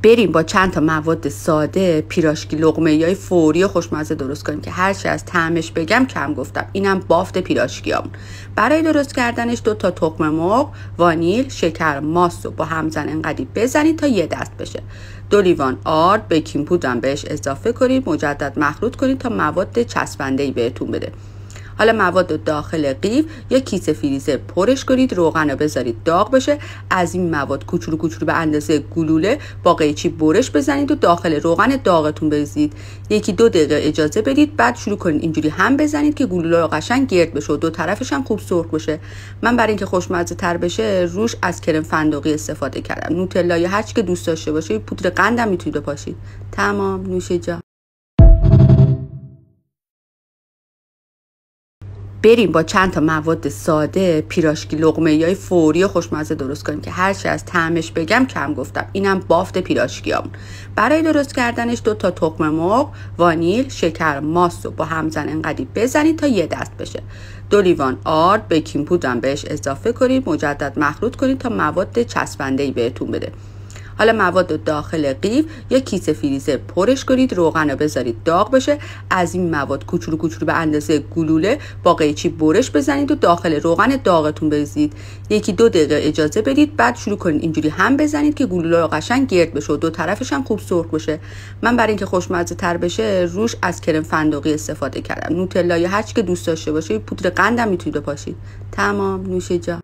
بریم با چند تا مواد ساده پیراشکی لقمه‌ای فوری و خوشمزه درست کنیم که هرچی از طعمش بگم کم گفتم. اینم بافت پیراشکیامون. برای درست کردنش 2 تا تخم مرغ، وانیل، شکر، ماست رو با همزن انقدی بزنید تا یه دست بشه. 2 لیوان آرد، بیکینگ پودر بهش اضافه کنید، مجدد مخلوط کنید تا مواد چسبنده‌ای بهتون بده. حالا مواد رو داخل قیف یا کیسه فریزر پرش کنید، روغن رو بذارید داغ بشه. از این مواد کوچولو کوچولو به اندازه گلوله با قیچی برش بزنید و داخل روغن داغتون بریزید. 1-2 دقیقه اجازه بدید، بعد شروع کنید اینجوری هم بزنید که گلوله رو قشنگ گرد بشه و 2 طرفش هم خوب سرخ بشه. من برای اینکه خوشمزه تر بشه روش از کرم فندقی استفاده کردم. نوتلا یا هر چی که دوست داشته باشید، پودر قندم میتونید بپاشید. تمام، نوش جان. بریم با چند تا مواد ساده پیراشکی لقمه‌ای فوری و خوشمزه درست کنیم که هرچی از طعمش بگم کم گفتم. اینم بافت پیراشکیامون. برای درست کردنش 2 تا تخم مرغ، وانیل، شکر، ماست رو با همزن انقدی بزنید تا یه دست بشه. 2 لیوان آرد، بیکینگ پودر بهش اضافه کنید، مجدد مخلوط کنید تا مواد چسبنده‌ای بهتون بده. حالا مواد رو داخل قیف یا کیسه فریزر پرش کنید، روغن رو بذارید داغ بشه. از این مواد کوچولو کوچولو به اندازه گلوله با قیچی برش بزنید و داخل روغن داغتون بریزید. 1-2 دقیقه اجازه بدید، بعد شروع کنید اینجوری هم بزنید که گلوله رو قشنگ گرد بشه و 2 طرفش هم خوب سرخ بشه. من برای اینکه خوشمزه تر بشه روش از کرم فندقی استفاده کردم. نوتلا یا هر چی که دوست داشته باشید، پودر قندم میتونید بپاشید. تمام، نوش جان.